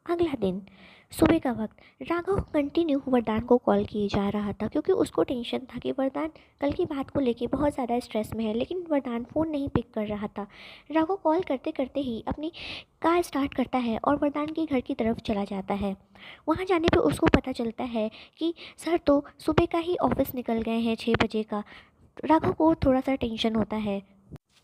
अगला दिन सुबह का वक्त राघव कंटिन्यू वरदान को कॉल किए जा रहा था क्योंकि उसको टेंशन था कि वरदान कल की बात को लेके बहुत ज़्यादा स्ट्रेस में है, लेकिन वरदान फ़ोन नहीं पिक कर रहा था। राघव कॉल करते करते ही अपनी कार स्टार्ट करता है और वरदान के घर की तरफ चला जाता है। वहाँ जाने पर उसको पता चलता है कि सर तो सुबह का ही ऑफिस निकल गए हैं 6 बजे का। राघव को थोड़ा सा टेंशन होता है।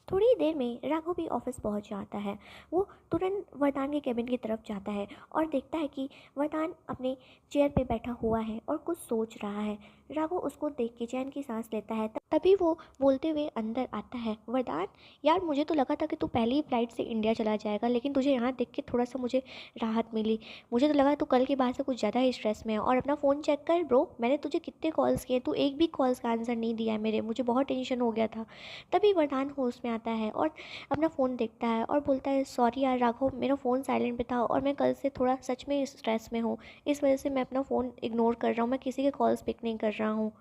थोड़ी ही देर में राघव भी ऑफिस पहुंच जाता है। वो तुरंत वरदान के केबिन की तरफ जाता है और देखता है कि वरदान अपने चेयर पे बैठा हुआ है और कुछ सोच रहा है। राघव उसको देख के चैन की सांस लेता है। तभी वो बोलते हुए अंदर आता है, वरदान यार मुझे तो लगा था कि तू पहली फ्लाइट से इंडिया चला जाएगा, लेकिन तुझे यहाँ देख के थोड़ा सा मुझे राहत मिली। मुझे तो लगा तू कल के बाद से कुछ ज़्यादा ही स्ट्रेस में है। और अपना फ़ोन चेक कर ब्रो, मैंने तुझे कितने कॉल्स किए, तू एक भी कॉल्स का आंसर नहीं दिया है मेरे, मुझे बहुत टेंशन हो गया था। तभी वरदान होश में आता है और अपना फ़ोन देखता है और बोलता है, सॉरी यार राघव, मेरा फ़ोन साइलेंट पे था और मैं कल से थोड़ा सच में स्ट्रेस में हूँ, इस वजह से मैं अपना फ़ोन इग्नोर कर रहा हूँ, मैं किसी के कॉल्स पिक नहीं कर रहा हूँ।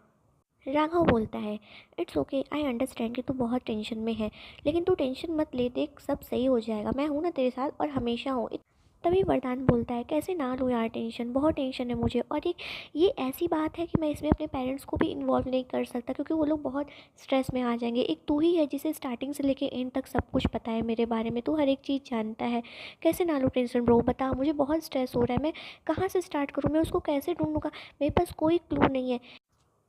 राघव बोलता है, इट्स ओके, आई अंडरस्टैंड कि तू बहुत टेंशन में है, लेकिन तू टेंशन मत ले, देख सब सही हो जाएगा, मैं हूँ ना तेरे साथ और हमेशा हूँ। तभी वरदान बोलता है, कैसे ना लूँ यार टेंशन, बहुत टेंशन है मुझे, और ये ऐसी बात है कि मैं इसमें अपने पेरेंट्स को भी इन्वॉल्व नहीं कर सकता क्योंकि वो लोग बहुत स्ट्रेस में आ जाएंगे। एक तू ही है जिसे स्टार्टिंग से लेके एंड तक सब कुछ पता है मेरे बारे में, तू हर एक चीज़ जानता है। कैसे ना लूँ टेंशन ब्रो, बता, मुझे बहुत स्ट्रेस हो रहा है, मैं कहाँ से स्टार्ट करूँ, मैं उसको कैसे ढूंढूंगा, मेरे पास कोई क्लू नहीं है।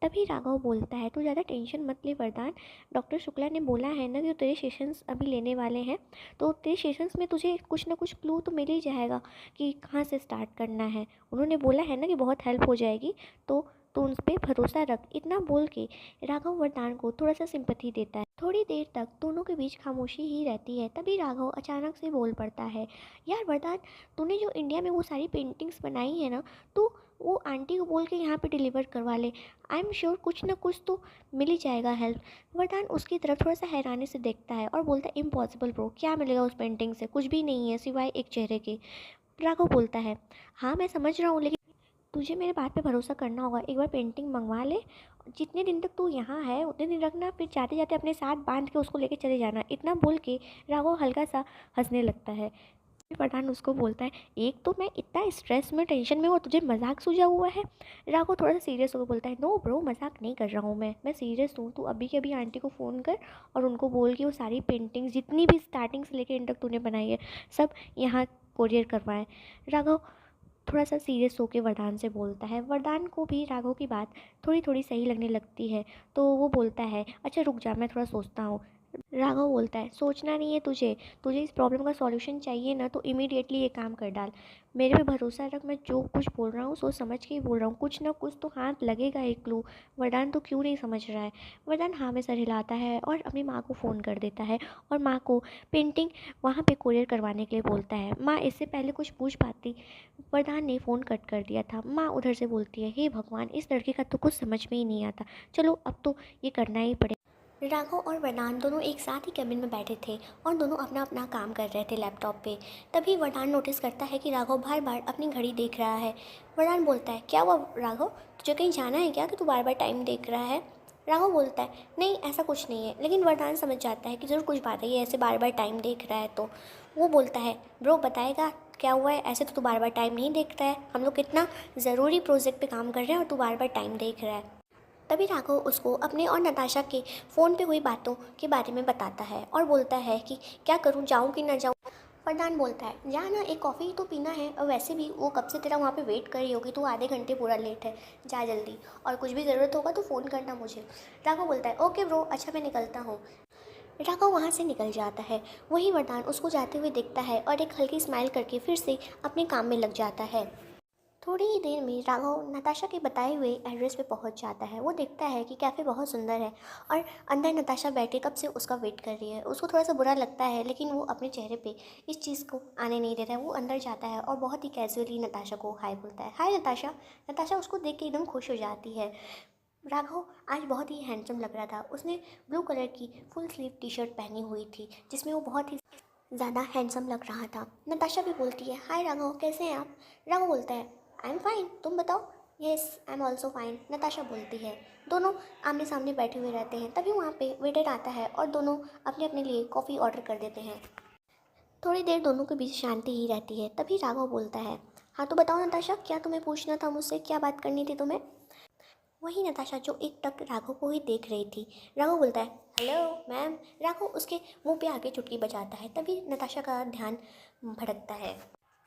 तभी राघव बोलता है, तू ज़्यादा टेंशन मत ले वरदान, डॉक्टर शुक्ला ने बोला है ना कि तेरे सेशंस अभी लेने वाले हैं, तो तेरे सेशंस में तुझे कुछ ना कुछ क्लू तो मिल ही जाएगा कि कहाँ से स्टार्ट करना है। उन्होंने बोला है ना कि बहुत हेल्प हो जाएगी, तो तू उन पर भरोसा रख। इतना बोल के राघव वरदान को थोड़ा सा सिंपैथी देता है। थोड़ी देर तक दोनों के बीच खामोशी ही रहती है। तभी राघव अचानक से बोल पड़ता है, यार वरदान, तूने जो इंडिया में वो सारी पेंटिंग्स बनाई है ना, तो वो आंटी को बोल के यहाँ पे डिलीवर करवा ले, आई एम श्योर कुछ ना कुछ तो मिल ही जाएगा हेल्प। वरदान उसकी तरफ थोड़ा सा हैरानी से देखता है और बोलता है, इम्पॉसिबल ब्रो, क्या मिलेगा उस पेंटिंग से, कुछ भी नहीं है सिवाय एक चेहरे के। राघव बोलता है, हाँ मैं समझ रहा हूँ, लेकिन तुझे मेरे बात पे भरोसा करना होगा, एक बार पेंटिंग मंगवा ले, जितने दिन तक तू यहाँ है उतने दिन रखना, फिर जाते जाते अपने साथ बांध के उसको लेके चले जाना। इतना बोल के राघव हल्का सा हंसने लगता है। पठान उसको बोलता है, एक तो मैं इतना स्ट्रेस में टेंशन में हूँ और तुझे मजाक सूझा हुआ है। राघव थोड़ा सा सीरियस होकर बोलता है, नो ब्रो, मजाक नहीं कर रहा हूँ मैं सीरियस हूँ। तू अभी के अभी आंटी को फ़ोन कर और उनको बोल कि वो सारी पेंटिंग्स जितनी भी स्टार्टिंग से लेकर एंड तक तूने बनाई है सब यहाँ कोरियर करवाएं। राघव थोड़ा सा सीरियस होकर वरदान से बोलता है। वरदान को भी राघव की बात थोड़ी थोड़ी सही लगने लगती है, तो वो बोलता है, अच्छा रुक जा, मैं थोड़ा सोचता हूँ। राघव बोलता है, सोचना नहीं है तुझे, तुझे इस प्रॉब्लम का सॉल्यूशन चाहिए ना, तो इमीडिएटली ये काम कर डाल, मेरे पे भरोसा रख, मैं जो कुछ बोल रहा हूँ सोच समझ के ही बोल रहा हूँ, कुछ ना कुछ तो हाथ लगेगा एक क्लू। वरदान तो क्यों नहीं समझ रहा है। वरदान हाँ में सर हिलाता है और अपनी माँ को फ़ोन कर देता है और माँ को पेंटिंग वहाँ पे कोरियर करवाने के लिए बोलता है। माँ इससे पहले कुछ पूछ पाती, वरदान ने फ़ोन कट कर दिया था। माँ उधर से बोलती है, हे भगवान, इस लड़के का तो कुछ समझ में ही नहीं आता, चलो अब तो ये करना ही पड़ेगा। राघव और वरदान दोनों एक साथ ही कैबिन में बैठे थे और दोनों अपना अपना काम कर रहे थे लैपटॉप पे। तभी वरदान नोटिस करता है कि राघव बार बार अपनी घड़ी देख रहा है। वरदान बोलता है, क्या हुआ राघव, तुझे कहीं जाना है क्या कि तू बार बार टाइम देख रहा है। राघव बोलता है, नहीं ऐसा कुछ नहीं है, लेकिन वरदान समझ जाता है कि ज़रूर कुछ बात है, ये ऐसे बार बार टाइम देख रहा है। तो वो बोलता है, ब्रो बताएगा क्या हुआ है, ऐसे तो तू बार बार टाइम नहीं देखता है, हम लोग कितना ज़रूरी प्रोजेक्ट पे काम कर रहे हैं और तू बार बार टाइम देख रहा है। तभी राघव उसको अपने और नताशा के फ़ोन पे हुई बातों के बारे में बताता है और बोलता है कि क्या करूं, जाऊं कि ना जाऊं। फरदान बोलता है, जा ना, एक कॉफ़ी तो पीना है, और वैसे भी वो कब से तेरा वहाँ पे वेट कर रही होगी, तू आधे घंटे पूरा लेट है, जा जल्दी, और कुछ भी ज़रूरत होगा तो फ़ोन करना मुझे। राघव बोलता है, ओके ब्रो, अच्छा मैं निकलता हूँ। राघव वहाँ से निकल जाता है। वहीं वरदान उसको जाते हुए देखता है और एक हल्की स्माइल करके फिर से अपने काम में लग जाता है। थोड़ी ही देर में राघव नताशा के बताए हुए एड्रेस पे पहुंच जाता है। वो देखता है कि कैफ़े बहुत सुंदर है और अंदर नताशा बैठे कब से उसका वेट कर रही है। उसको थोड़ा सा बुरा लगता है, लेकिन वो अपने चेहरे पे इस चीज़ को आने नहीं देता है। वो अंदर जाता है और बहुत ही कैजुअली नताशा को हाय बोलता है, हाय नताशा। नताशा उसको देख के एकदम खुश हो जाती है। राघव आज बहुत ही हैंडसम लग रहा था। उसने ब्लू कलर की फुल स्लीव टी शर्ट पहनी हुई थी जिसमें वो बहुत ही ज़्यादा हैंडसम लग रहा था। नताशा भी बोलती है, हाय राघव, कैसे हैं आप। राघव बोलता है, आई एम फाइन, तुम बताओ। Yes I am also fine, Natasha बोलती है। दोनों आमने सामने बैठे हुए रहते हैं। तभी वहाँ पे वेटर आता है और दोनों अपने अपने लिए कॉफ़ी ऑर्डर कर देते हैं। थोड़ी देर दोनों के बीच शांति ही रहती है। तभी राघव बोलता है, हाँ तो बताओ नताशा, क्या तुम्हें पूछना था मुझसे, क्या बात करनी थी तुम्हें? वही नताशा जो एक टक राघव को ही देख रही थी। राघव बोलता है, हेलो मैम। राघव उसके मुंह पे आके चुटकी बजाता है, तभी नताशा का ध्यान भटकता है।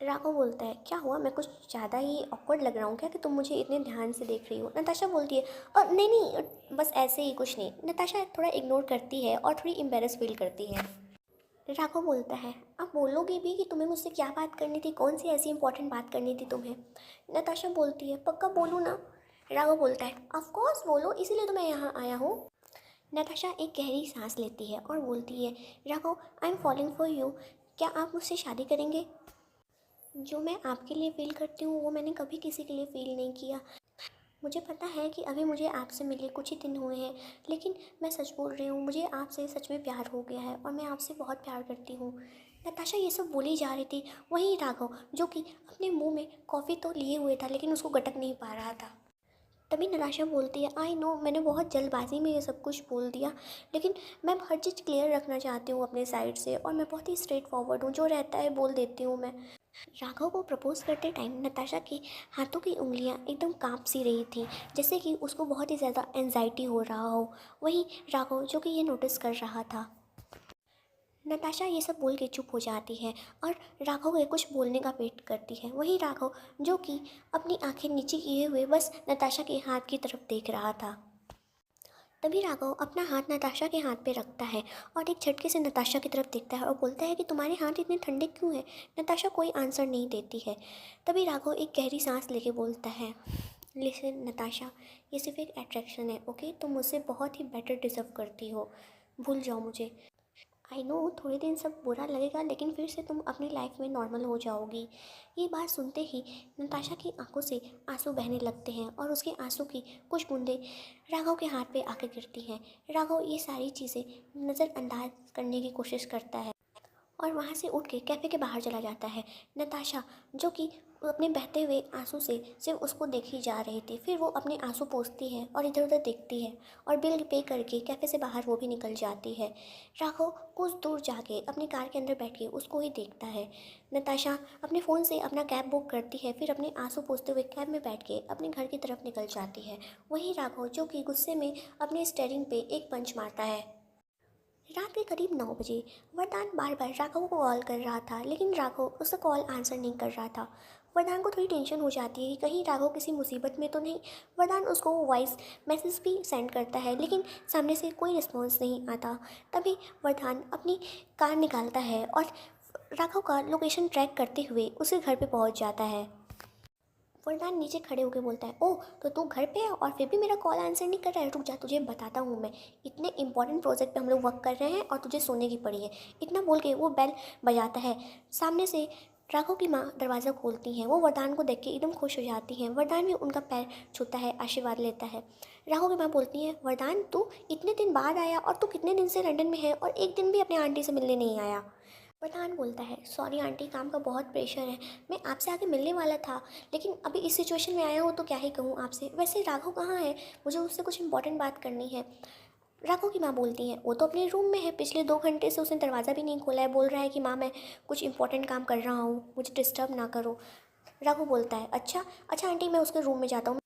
राघव बोलता है, क्या हुआ, मैं कुछ ज़्यादा ही ऑकवर्ड लग रहा हूँ क्या कि तुम मुझे इतने ध्यान से देख रही हो? नताशा बोलती है, और नहीं नहीं, बस ऐसे ही, कुछ नहीं। नताशा थोड़ा इग्नोर करती है और थोड़ी एम्बेरस फील करती है। राघव बोलता है, आप बोलोगे भी कि तुम्हें मुझसे क्या बात करनी थी, कौन सी ऐसी इंपॉर्टेंट बात करनी थी तुम्हें? नताशा बोलती है, पक्का बोलूँ ना? राघव बोलता है, ऑफ कोर्स बोलो, इसीलिए तो मैं यहाँ आया हूँ। नताशा एक गहरी सांस लेती है और बोलती है, Raghav I am following for you, क्या आप मुझसे शादी करेंगे? जो मैं आपके लिए फ़ील करती हूँ वो मैंने कभी किसी के लिए फ़ील नहीं किया। मुझे पता है कि अभी मुझे आपसे मिले कुछ ही दिन हुए हैं, लेकिन मैं सच बोल रही हूँ, मुझे आपसे सच में प्यार हो गया है और मैं आपसे बहुत प्यार करती हूँ। नताशा ये सब बोली जा रही थी, वहीं राघव जो कि अपने मुंह में कॉफ़ी तो लिए हुए था लेकिन उसको गटक नहीं पा रहा था। तभी नताशा बोलती है, आई नो मैंने बहुत जल्दबाजी में ये सब कुछ बोल दिया, लेकिन मैं हर चीज़ क्लियर रखना चाहती हूँ अपने साइड से, और मैं बहुत ही स्ट्रेट फॉरवर्ड हूँ, जो रहता है बोल देती हूँ मैं। राघव को प्रपोज करते टाइम नताशा की हाथों की उंगलियां एकदम कांप सी रही थी, जैसे कि उसको बहुत ही ज़्यादा एंजाइटी हो रहा हो। वहीं राघव जो कि ये नोटिस कर रहा था। नताशा ये सब बोल के चुप हो जाती है और राघव के कुछ बोलने का वेट करती है। वहीं राघव जो कि अपनी आंखें नीचे किए हुए बस नताशा के हाथ की तरफ देख रहा था। तभी राघव अपना हाथ नताशा के हाथ पे रखता है और एक झटके से नताशा की तरफ देखता है और बोलता है कि तुम्हारे हाथ इतने ठंडे क्यों हैं? नताशा कोई आंसर नहीं देती है। तभी राघव एक गहरी सांस लेके बोलता है, लिसन नताशा, ये सिर्फ एक अट्रैक्शन है, ओके? तुम मुझसे बहुत ही बेटर डिज़र्व करती हो, भूल जाओ मुझे। आई नो थोड़े दिन सब बुरा लगेगा, लेकिन फिर से तुम अपनी लाइफ में नॉर्मल हो जाओगी। ये बात सुनते ही नताशा की आंखों से आंसू बहने लगते हैं और उसके आंसू की कुछ बूंदें राघव के हाथ पे आके गिरती हैं। राघव ये सारी चीज़ें नज़रअंदाज करने की कोशिश करता है और वहाँ से उठ के कैफ़े के बाहर चला जाता है। नताशा जो कि अपने बहते हुए आंसू से सिर्फ उसको देखी जा रही थी, फिर वो अपने आंसू पोंछती है और इधर उधर देखती है और बिल पे करके कैफ़े से बाहर वो भी निकल जाती है। राघव कुछ दूर जाके अपनी कार के अंदर बैठ के उसको ही देखता है। नताशा अपने फ़ोन से अपना कैब बुक करती है, फिर अपने आंसू पोंछते हुए कैब में बैठ के अपने घर की तरफ निकल जाती है। वहीं राघव जो कि गुस्से में अपने स्टीयरिंग पे एक पंच मारता है। रात के करीब 9 बजे वरदान बार बार राघव को कॉल कर रहा था, लेकिन राघव उसका कॉल आंसर नहीं कर रहा था। वरदान को थोड़ी टेंशन हो जाती है कि कहीं राघव किसी मुसीबत में तो नहीं। वरदान उसको वॉइस मैसेज भी सेंड करता है, लेकिन सामने से कोई रिस्पॉन्स नहीं आता। तभी वरदान अपनी कार निकालता है और राघव का लोकेशन ट्रैक करते हुए उसके घर पे पहुंच जाता है। वरदान नीचे खड़े होकर बोलता है, ओह तो तू घर पे है और फिर भी मेरा कॉल आंसर नहीं कर रहा है? रुक जा, तुझे बताता हूँ मैं। इतने इंपॉर्टेंट प्रोजेक्ट पे हम लोग वर्क कर रहे हैं और तुझे सोने की पड़ी है। इतना बोल के वो बेल बजाता है। सामने से राघव की माँ दरवाज़ा खोलती हैं। वो वरदान को देख के एकदम खुश हो जाती हैं। वरदान भी उनका पैर छूता है, आशीर्वाद लेता है। राघव की माँ बोलती हैं, वरदान तू इतने दिन बाद आया, और तू कितने दिन से लंदन में है और एक दिन भी अपने आंटी से मिलने नहीं आया? प्रधान बोलता है, सॉरी आंटी, काम का बहुत प्रेशर है, मैं आपसे आके मिलने वाला था, लेकिन अभी इस सिचुएशन में आया हूँ तो क्या ही कहूँ आपसे। वैसे राघव कहाँ है? मुझे उससे कुछ इंपॉर्टेंट बात करनी है। राघव की माँ बोलती हैं, वो तो अपने रूम में है, पिछले 2 घंटे से उसने दरवाज़ा भी नहीं खोला है, बोल रहा है कि माँ मैं कुछ इंपॉर्टेंट काम कर रहा हूँ, मुझे डिस्टर्ब ना करो। राघव बोलता है, अच्छा अच्छा आंटी, मैं उसके रूम में जाता हूँ।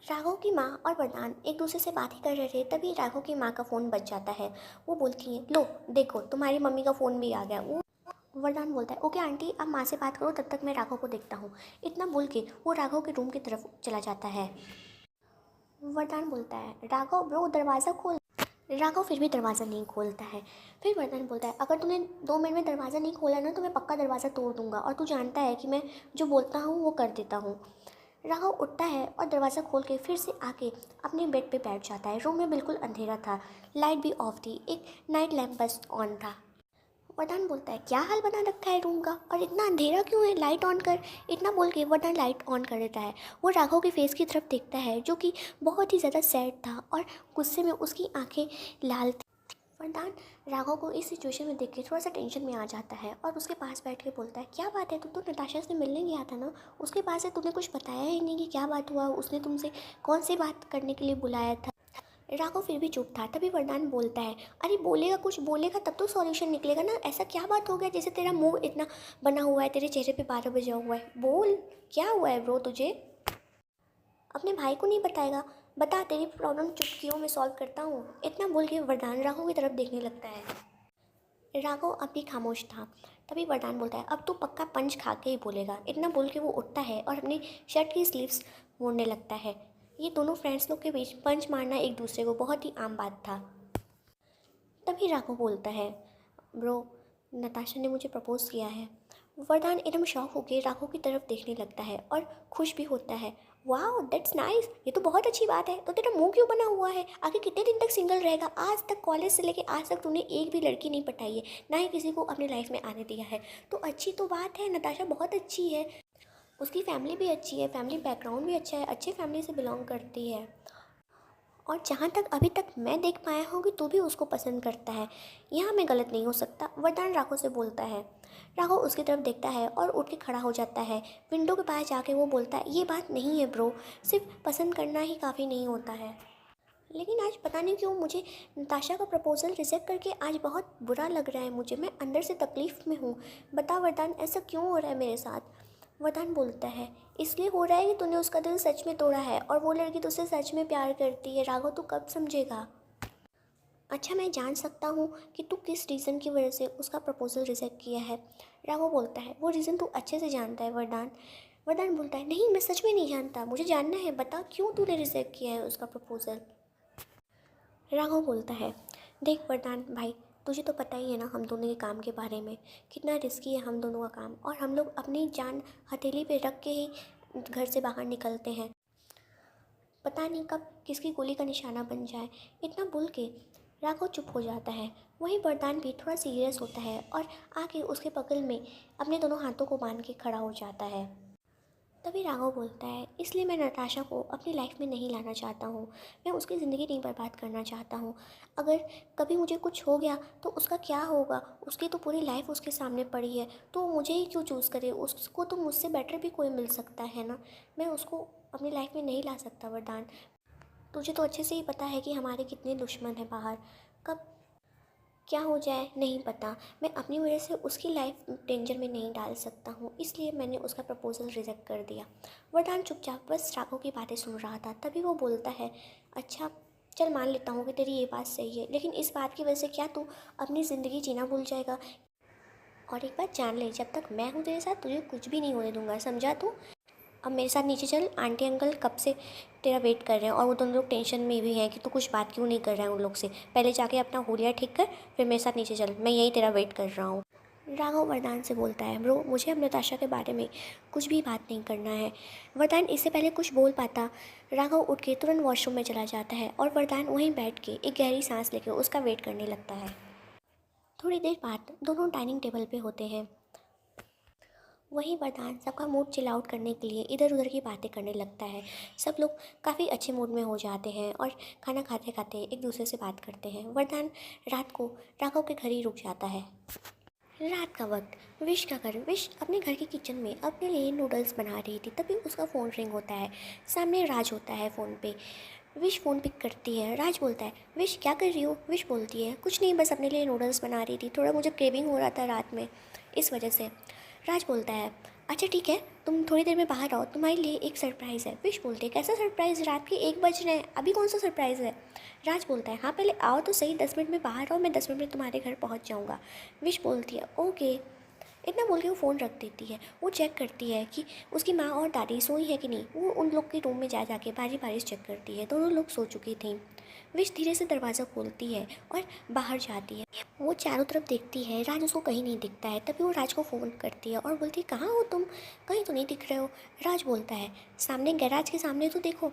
राघव की माँ और वरदान एक दूसरे से बात ही कर रहे थे, तभी राघव की माँ का फ़ोन बज जाता है। वो बोलती हैं, लो देखो तुम्हारी मम्मी का फ़ोन भी आ गया। वो वरदान बोलता है, ओके आंटी आप माँ से बात करो, तब तक मैं राघव को देखता हूँ। इतना बोल के वो राघव के रूम की तरफ चला जाता है। वरदान बोलता है, राघव ब्रो दरवाज़ा खोल। राघव फिर भी दरवाज़ा नहीं खोलता है। फिर वरदान बोलता है, अगर तूने 2 मिनट में दरवाज़ा नहीं खोला ना तो मैं पक्का दरवाज़ा तोड़ दूंगा, और तू जानता है कि मैं जो बोलता हूँ वो कर देता हूँ। राघव उठता है और दरवाज़ा खोल के फिर से आके अपने बेड पे बैठ जाता है। रूम में बिल्कुल अंधेरा था, लाइट भी ऑफ थी, एक नाइट लैम्प बस ऑन था। वरदान बोलता है, क्या हाल बना रखा है रूम का, और इतना अंधेरा क्यों है, लाइट ऑन कर। इतना बोल के वरदान लाइट ऑन कर देता है। वो राघव के फेस की तरफ देखता है जो कि बहुत ही ज़्यादा सैड था और गुस्से में उसकी आंखें लाल थी। वरदान राघव को इस सिचुएशन में देख के थोड़ा सा टेंशन में आ जाता है और उसके पास बैठ के बोलता है, क्या बात है, तू तो नताशा से मिलने गया था ना, उसके पास से तुमने कुछ बताया ही नहीं कि क्या बात हुआ, उसने तुमसे कौन सी बात करने के लिए बुलाया था? राघव फिर भी चुप था। तभी वरदान बोलता है, अरे बोलेगा, कुछ बोलेगा तब तो सॉल्यूशन निकलेगा ना। ऐसा क्या बात हो गया जैसे तेरा मुंह इतना बना हुआ है, तेरे चेहरे पे 12 बजा हुआ है। बोल, क्या हुआ है ब्रो तुझे? अपने भाई को नहीं बताएगा? बता, तेरी प्रॉब्लम चुटकियों में सॉल्व करता हूँ। इतना बोल के वरदान राघव की तरफ देखने लगता है। राघव अभी खामोश था। तभी वरदान बोलता है, अब तू पक्का पंच खा के ही बोलेगा। इतना बोल के वो उठता है और अपनी शर्ट की स्लीव्स मोड़ने लगता है। ये दोनों फ्रेंड्स लोग के बीच पंच मारना एक दूसरे को बहुत ही आम बात था। तभी राघव बोलता है, ब्रो, नताशा ने मुझे प्रपोज किया है। वरदान एकदम शॉक होकर राघव की तरफ देखने लगता है और खुश भी होता है। वाह, दैट्स नाइस, ये तो बहुत अच्छी बात है। तो तेरा मुंह क्यों बना हुआ है? आखिर कितने दिन तक सिंगल रहेगा? आज तक, कॉलेज से लेके आज तक तूने एक भी लड़की नहीं पटाई है, ना ही किसी को अपने लाइफ में आने दिया है। तो अच्छी तो बात है, नताशा बहुत अच्छी है, उसकी फैमिली भी अच्छी है, फैमिली बैकग्राउंड भी अच्छा है, अच्छी फैमिली से बिलोंग करती है। और जहाँ तक अभी तक मैं देख पाया हूँ कि तू भी उसको पसंद करता है, यहाँ मैं गलत नहीं हो सकता। वरदान राघव से बोलता है। राघव उसकी तरफ देखता है और उठ के खड़ा हो जाता है। विंडो के पास जाके वो बोलता है, ये बात नहीं है ब्रो, सिर्फ पसंद करना ही काफ़ी नहीं होता है। लेकिन आज पता नहीं क्यों मुझे नताशा का प्रपोज़ल रिजेक्ट करके आज बहुत बुरा लग रहा है। मुझे, मैं अंदर से तकलीफ़ में हूँ। बता वरदान, ऐसा क्यों हो रहा है मेरे साथ? वरदान बोलता है, इसलिए हो रहा है कि तूने उसका दिल सच में तोड़ा है और वो लड़की तुझसे सच में प्यार करती है। राघव, तू कब समझेगा? अच्छा, मैं जान सकता हूँ कि तू किस रीज़न की वजह से उसका प्रपोज़ल रिजेक्ट किया है? राघव बोलता है, वो रीज़न तू अच्छे से जानता है वरदान। वरदान बोलता है, नहीं, मैं सच में नहीं जानता, मुझे जानना है, बता क्यों तूने रिजेक्ट किया है उसका प्रपोज़ल। राघव बोलता है, देख वरदान भाई, तुझे तो पता ही है ना हम दोनों के काम के बारे में, कितना रिस्की है हम दोनों का काम, और हम लोग अपनी जान हथेली पे रख के ही घर से बाहर निकलते हैं। पता नहीं कब किसकी गोली का निशाना बन जाए। इतना बोल के राघव चुप हो जाता है। वहीं वरदान भी थोड़ा सीरियस होता है और आके उसके बगल में अपने दोनों हाथों को बांध के खड़ा हो जाता है। तभी राघव बोलता है, इसलिए मैं नताशा को अपनी लाइफ में नहीं लाना चाहता हूँ। मैं उसकी ज़िंदगी नहीं बर्बाद करना चाहता हूँ। अगर कभी मुझे कुछ हो गया तो उसका क्या होगा? उसकी तो पूरी लाइफ उसके सामने पड़ी है, तो मुझे ही क्यों चूज़ करे? उसको तो मुझसे बेटर भी कोई मिल सकता है ना। मैं उसको अपनी लाइफ में नहीं ला सकता वरदान। तुझे तो अच्छे से ही पता है कि हमारे कितने दुश्मन हैं बाहर। कब क्या हो जाए नहीं पता। मैं अपनी वजह से उसकी लाइफ डेंजर में नहीं डाल सकता हूँ, इसलिए मैंने उसका प्रपोज़ल रिजेक्ट कर दिया। वरदान चुपचाप बस राघव की बातें सुन रहा था। तभी वो बोलता है, अच्छा चल मान लेता हूँ कि तेरी ये बात सही है, लेकिन इस बात की वजह से क्या तू अपनी ज़िंदगी जीना भूल जाएगा? और एक बात जान ले, जब तक मैं हूँ तेरे साथ, तुझे कुछ भी नहीं होने दूंगा, समझा तू? अब मेरे साथ नीचे चल, आंटी अंकल कब से तेरा वेट कर रहे हैं और वो दोनों लोग टेंशन में भी हैं कि तू कुछ बात क्यों नहीं कर रहा है उन लोग से। पहले जाके अपना हुलिया ठीक कर, फिर मेरे साथ नीचे चल, मैं यहीं तेरा वेट कर रहा हूँ। राघव वरदान से बोलता है, ब्रो मुझे अब नताशा के बारे में कुछ भी बात नहीं करना है। वरदान इससे पहले कुछ बोल पाता, राघव उठ के तुरंत वॉशरूम में चला जाता है और वरदान वहीं बैठ के एक गहरी सांस लेकर उसका वेट करने लगता है। थोड़ी देर बाद दोनों डाइनिंग टेबल पे होते हैं। वहीं वरदान सबका मूड चिल आउट करने के लिए इधर उधर की बातें करने लगता है। सब लोग काफ़ी अच्छे मूड में हो जाते हैं और खाना खाते खाते एक दूसरे से बात करते हैं। वरदान रात को राघव के घर ही रुक जाता है। रात का वक्त विश का घर, विश अपने घर के किचन में अपने लिए नूडल्स बना रही थी। तभी उसका फ़ोन रिंग होता है। सामने राज होता है फ़ोन पे। विश फ़ोन पिक करती है। राज बोलता है, विश क्या कर रही हो? विश बोलती है, कुछ नहीं, बस अपने लिए नूडल्स बना रही थी, थोड़ा मुझे क्रेविंग हो रहा था रात में, इस वजह से। राज बोलता है, अच्छा ठीक है, तुम थोड़ी देर में बाहर आओ, तुम्हारे लिए एक सरप्राइज़ है। विश बोलती है, कैसा सरप्राइज़? रात के 1 बज रहे हैं, अभी कौन सा सरप्राइज़ है? राज बोलता है, हाँ पहले आओ तो सही, 10 मिनट में बाहर आओ, मैं 10 मिनट में तुम्हारे घर पहुंच जाऊंगा। विश बोलती है, ओके। इतना बोल के वो फ़ोन रख देती है। वो चेक करती है कि उसकी माँ और दादी सोई है कि नहीं। वो उन लोग के रूम में जा जाके बारी बारी चेक करती है। दोनों लोग सो चुकी थी। विश धीरे से दरवाज़ा खोलती है और बाहर जाती है। वो चारों तरफ देखती है, राज उसको कहीं नहीं दिखता है। तभी वो राज को फ़ोन करती है और बोलती है, कहाँ हो तुम? कहीं तो नहीं दिख रहे हो। राज बोलता है, सामने गैराज के सामने तो देखो।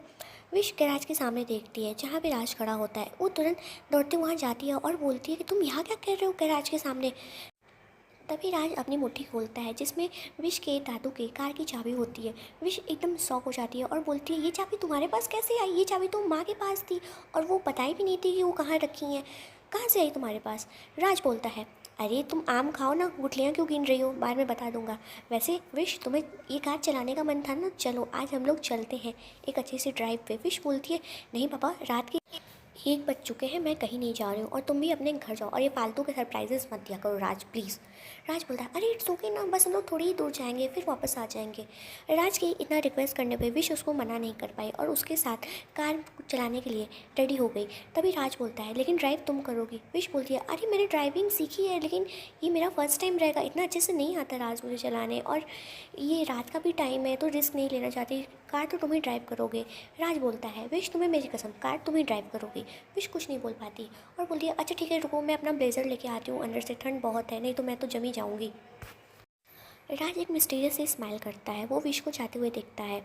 विश गैराज के सामने देखती है जहाँ पे राज खड़ा होता है। वो तुरंत दौड़ते वहाँ जाती है और बोलती है कि तुम यहाँ क्या कर रहे हो गैराज के सामने? तभी राज अपनी मुट्ठी खोलता है जिसमें विश के दादू के कार की चाबी होती है। विश एकदम शॉक हो जाती है और बोलती है, ये चाबी तुम्हारे पास कैसे आई? ये चाबी तो माँ के पास थी और वो बताई भी नहीं थी कि वो कहाँ रखी हैं, कहाँ से आई तुम्हारे पास? राज बोलता है, अरे तुम आम खाओ ना, गुठलियाँ क्यों गिन रही हो? बाद में बता दूंगा। वैसे विश, तुम्हें ये कार चलाने का मन था ना, चलो आज हम लोग चलते हैं एक अच्छी सी ड्राइव पे। विश बोलती है, नहीं पापा, रात के 1 बज चुके हैं, मैं कहीं नहीं जा रही हूँ और तुम भी अपने घर जाओ और ये फालतू के सरप्राइजेस मत दिया करो राज, प्लीज़। राज बोलता है, अरे इट्स ओके ना, बस हम लोग थोड़ी ही दूर जाएंगे फिर वापस आ जाएंगे। राज की इतना रिक्वेस्ट करने पे विश उसको मना नहीं कर पाई और उसके साथ कार चलाने के लिए रेडी हो गई। तभी राज बोलता है, लेकिन ड्राइव तुम करोगी? विश बोलती है, अरे मैंने ड्राइविंग सीखी है लेकिन ये मेरा फर्स्ट टाइम रहेगा, इतना अच्छे से नहीं आता राज मुझे चलाने, और ये रात का भी टाइम है तो रिस्क नहीं लेना चाहती, कार तो तुम ही ड्राइव करोगे। राज बोलता है, विश तुम्हें मेरी कसम, कार तुम ही ड्राइव करोगी। विश कुछ नहीं बोल पाती और बोलती है, अच्छा ठीक है रुको, मैं अपना ब्लेज़र लेके आती हूँ अंदर से, ठंड बहुत है, नहीं तो मैं तो जमी जाऊँगी। राज एक मिस्टीरियस से स्माइल करता है, वो विश को जाते हुए देखता है।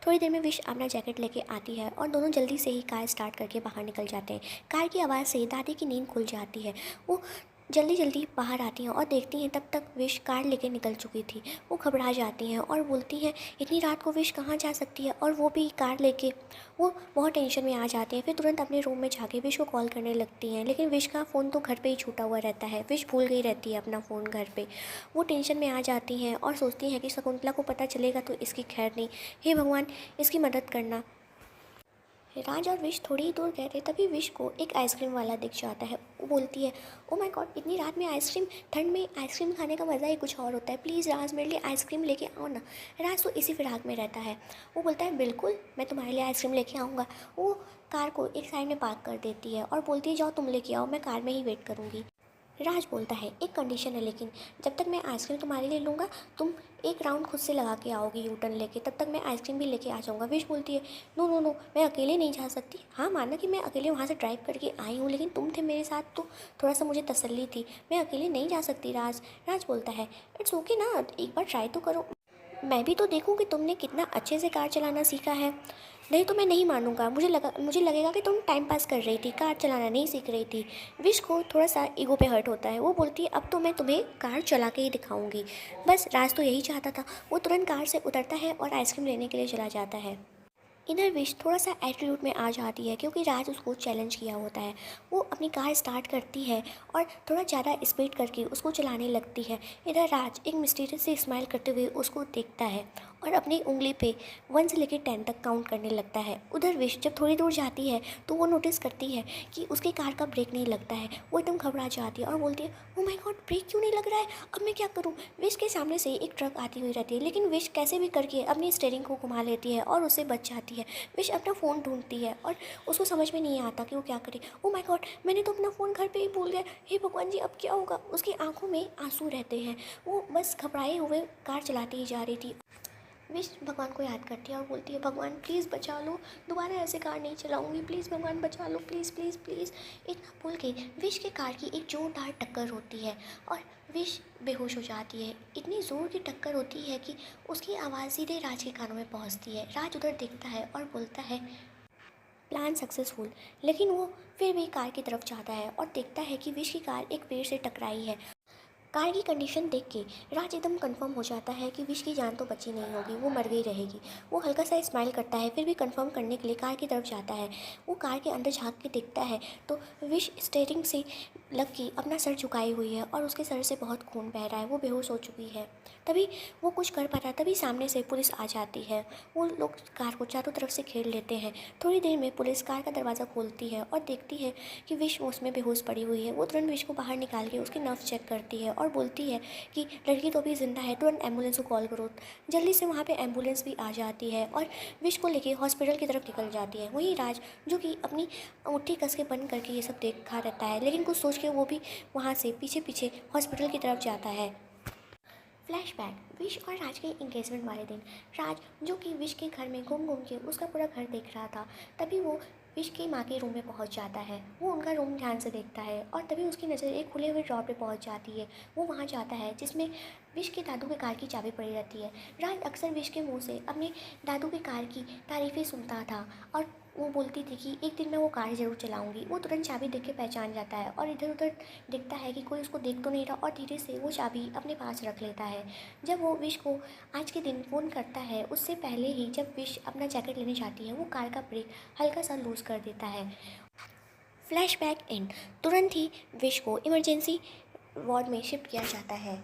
थोड़ी देर में विश अपना जैकेट लेके आती है और दोनों जल्दी से ही कार स्टार्ट करके बाहर निकल जाते हैं। कार की आवाज़ से दादी की नींद खुल जाती है। वो जल्दी जल्दी बाहर आती हैं और देखती हैं तब तक विश कार लेके निकल चुकी थी। वो घबरा जाती हैं और बोलती हैं, इतनी रात को विश कहाँ जा सकती है और वो भी कार लेके। वो बहुत टेंशन में आ जाती हैं, फिर तुरंत अपने रूम में जाके विश को कॉल करने लगती हैं, लेकिन विश का फ़ोन तो घर पे ही छूटा हुआ रहता है। विश भूल गई रहती है अपना फ़ोन घर पे। वो टेंशन में आ जाती हैं और सोचती हैं कि शकुंतला को पता चलेगा तो इसकी खैर नहीं, हे भगवान इसकी मदद करना। राज और विश थोड़ी ही दूर गए थे तभी विश को एक आइसक्रीम वाला दिख जाता है। वो बोलती है, ओ माय गॉड, इतनी रात में आइसक्रीम, ठंड में आइसक्रीम खाने का मज़ा ही कुछ और होता है, प्लीज़ राज मेरे लिए आइसक्रीम लेके आओ ना। राज तो इसी फिराक में रहता है। वो बोलता है, बिल्कुल मैं तुम्हारे लिए आइसक्रीम लेके आऊँगा। वो कार को एक साइड में पार्क कर देती है और बोलती है, जाओ तुम लेके आओ, मैं कार में ही वेट करूँगी। राज बोलता है, एक कंडीशन है, लेकिन जब तक मैं आइसक्रीम तुम्हारे लिए लूँगा तुम एक राउंड खुद से लगा के आओगी यू टर्न लेके, तब तक मैं आइसक्रीम भी लेके आ जाऊँगा। विश बोलती है, नो नो नो, मैं अकेले नहीं जा सकती। हाँ माना कि मैं अकेले वहाँ से ड्राइव करके आई हूँ, लेकिन तुम थे मेरे साथ तो थोड़ा सा मुझे तसल्ली थी, मैं अकेले नहीं जा सकती राज। राज बोलता है, इट्स ओके ना, एक बार ट्राई तो करो, मैं भी तो देखूँ कि तुमने कितना अच्छे से कार चलाना सीखा है। नहीं तो मैं नहीं मानूंगा, मुझे लगेगा कि तुम टाइम पास कर रही थी, कार चलाना नहीं सीख रही थी। विश को थोड़ा सा ईगो पे हर्ट होता है। वो बोलती है, अब तो मैं तुम्हें कार चला के ही दिखाऊंगी। बस राज तो यही चाहता था। वो तुरंत कार से उतरता है और आइसक्रीम लेने के लिए चला जाता है। इधर विश थोड़ा सा एटीट्यूड में आ जाती है क्योंकि राज उसको चैलेंज किया होता है। वो अपनी कार स्टार्ट करती है और थोड़ा ज़्यादा स्पीड करके उसको चलाने लगती है। इधर राज एक मिस्टीरियस से स्माइल करते हुए उसको देखता है और अपनी उंगली पे 1 से लेकर 10 तक काउंट करने लगता है। उधर विश जब थोड़ी दूर जाती है तो वो नोटिस करती है कि उसकी कार का ब्रेक नहीं लगता है। वो एकदम घबरा जाती है और बोलती है, ओ माय गॉड, ब्रेक क्यों नहीं लग रहा है, अब मैं क्या करूँ। विश के सामने से एक ट्रक आती हुई रहती है, लेकिन विश कैसे भी करके अपनी स्टीयरिंग को घुमा लेती है और उससे बच जाती है। विश अपना फ़ोन ढूंढती है और उसको समझ में नहीं आता कि वो क्या करे। ओ माय गॉड, मैंने तो अपना फ़ोन घर पे ही भूल गया, हे भगवान जी अब क्या होगा। उसकी आंखों में आंसू रहते हैं। वो बस घबराए हुए कार चलाती ही जा रही थी। विश भगवान को याद करती है और बोलती है, भगवान प्लीज़ बचा लो, दोबारा ऐसे कार नहीं चलाऊंगी, प्लीज़ भगवान बचा लो, प्लीज़ प्लीज़ प्लीज़। इतना बोल के विश के कार की एक जोरदार टक्कर होती है और विश बेहोश हो जाती है। इतनी ज़ोर की टक्कर होती है कि उसकी आवाज़ सीधे राज के कानों में पहुंचती है। राज उधर देखता है और बोलता है, प्लान सक्सेसफुल। लेकिन वो फिर भी कार की तरफ जाता है और देखता है कि विश की कार एक पेड़ से टकराई है। कार की कंडीशन देख के राज एकदम कंफर्म हो जाता है कि विश की जान तो बची नहीं होगी, वो मर गई रहेगी। वो हल्का सा स्माइल करता है, फिर भी कंफर्म करने के लिए कार की तरफ जाता है। वो कार के अंदर झांक के देखता है तो विश स्टीयरिंग से लग के अपना सर झुकाई हुई है और उसके सर से बहुत खून बह रहा है, वो बेहोश हो चुकी है। तभी वो कुछ कर पाता, तभी सामने से पुलिस आ जाती है। वो लोग कार को चारों तरफ से घेर लेते हैं। थोड़ी देर में पुलिस कार का दरवाज़ा खोलती है और देखती है कि विश उसमें बेहोश पड़ी हुई है। वो तुरंत विश को बाहर निकाल के उसकी नब्ज़ चेक करती है और बोलती है कि लड़की तो अभी ज़िंदा है, तुरंत एम्बुलेंस को कॉल करो। जल्दी से वहाँ पे एम्बुलेंस भी आ जाती है और विश को लेके हॉस्पिटल की तरफ निकल जाती है। वहीं राज, जो कि अपनी मुट्ठी कस के बंद करके ये सब देखा रहता है, लेकिन कुछ सोच के वो भी वहाँ से पीछे पीछे हॉस्पिटल की तरफ जाता है। फ्लैशबैक, विश और राज के इंगेजमेंट वाले दिन। राज, जो कि विश के घर में घूम घूम के उसका पूरा घर देख रहा था, तभी वो विश की माँ के रूम में पहुंच जाता है। वो उनका रूम ध्यान से देखता है और तभी उसकी नज़र एक खुले हुए ड्रॉर पे पहुंच जाती है। वो वहां जाता है जिसमें विश के दादू के कार की चाबी पड़ी रहती है। राज अक्सर विश के मुंह से अपने दादू के कार की तारीफ़ें सुनता था और वो बोलती थी कि एक दिन मैं वो कार ज़रूर चलाऊंगी। वो तुरंत चाबी देख के पहचान जाता है और इधर उधर देखता है कि कोई उसको देख तो नहीं रहा और धीरे से वो चाबी अपने पास रख लेता है। जब वो विश को आज के दिन फ़ोन करता है, उससे पहले ही जब विश अपना जैकेट लेने जाती है, वो कार का ब्रेक हल्का सा लूज़ कर देता है। Flashback and. तुरंत ही विश को इमरजेंसी वार्ड में शिफ्ट किया जाता है।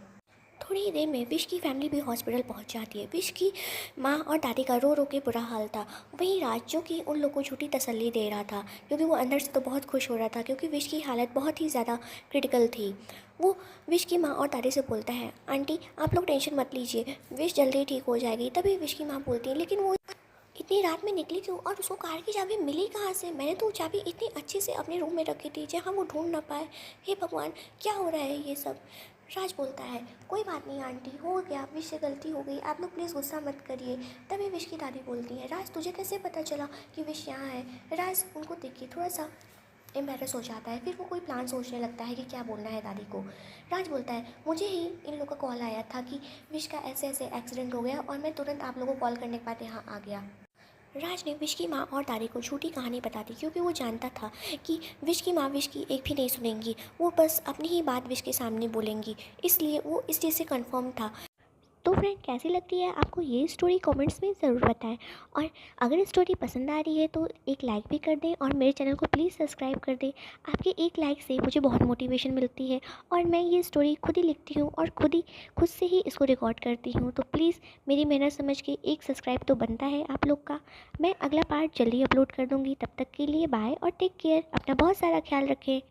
थोड़ी ही देर में विश की फैमिली भी हॉस्पिटल पहुंच जाती है। विश की माँ और दादी का रो रो के बुरा हाल था। वहीं राज जो कि उन लोगों को झूठी तसल्ली दे रहा था, क्योंकि वो अंदर से तो बहुत खुश हो रहा था, क्योंकि विश की हालत बहुत ही ज़्यादा क्रिटिकल थी। वो विश की माँ और दादी से बोलता है, आंटी आप लोग टेंशन मत लीजिए, विश जल्दी ठीक हो जाएगी। तभी विश की माँ बोलती है, लेकिन वो इतनी रात में निकली क्यों और उसको कार की चाबी मिली कहाँ से? मैंने तो वो चाबी इतनी अच्छे से अपने रूम में रखी थी जहाँ वो ढूंढ ना पाए। हे भगवान, क्या हो रहा है ये सब? राज बोलता है, कोई बात नहीं आंटी, हो गया, विश से गलती हो गई, आप लोग प्लीज़ गुस्सा मत करिए। तभी विश की दादी बोलती है, राज तुझे कैसे पता चला कि विश यहाँ है? राज उनको देख के थोड़ा सा एम्बेरस हो जाता है। फिर वो कोई प्लान सोचने लगता है कि क्या बोलना है दादी को। राज बोलता है, मुझे ही इन लोगों का कॉल आया था कि विश का ऐसे ऐसे एक्सीडेंट हो गया और मैं तुरंत आप लोगों को कॉल करने के बाद यहाँ आ गया। राज ने विश की माँ और दादी को झूठी कहानी बता दी, क्योंकि वो जानता था कि विश की माँ विश की एक भी नहीं सुनेंगी, वो बस अपनी ही बात विश के सामने बोलेंगी, इसलिए वो इस चीज़ से कंफर्म था। तो फ्रेंड, कैसी लगती है आपको ये स्टोरी? कमेंट्स में ज़रूर बताएं। और अगर स्टोरी पसंद आ रही है तो एक लाइक भी कर दें और मेरे चैनल को प्लीज़ सब्सक्राइब कर दें। आपके एक लाइक से मुझे बहुत मोटिवेशन मिलती है और मैं ये स्टोरी खुद ही लिखती हूँ और खुद से ही इसको रिकॉर्ड करती हूँ। तो प्लीज़ मेरी मेहनत समझ के एक सब्सक्राइब तो बनता है आप लोग का। मैं अगला पार्ट जल्दी अपलोड कर दूँगी। तब तक के लिए बाय और टेक केयर। अपना बहुत सारा ख्याल रखें।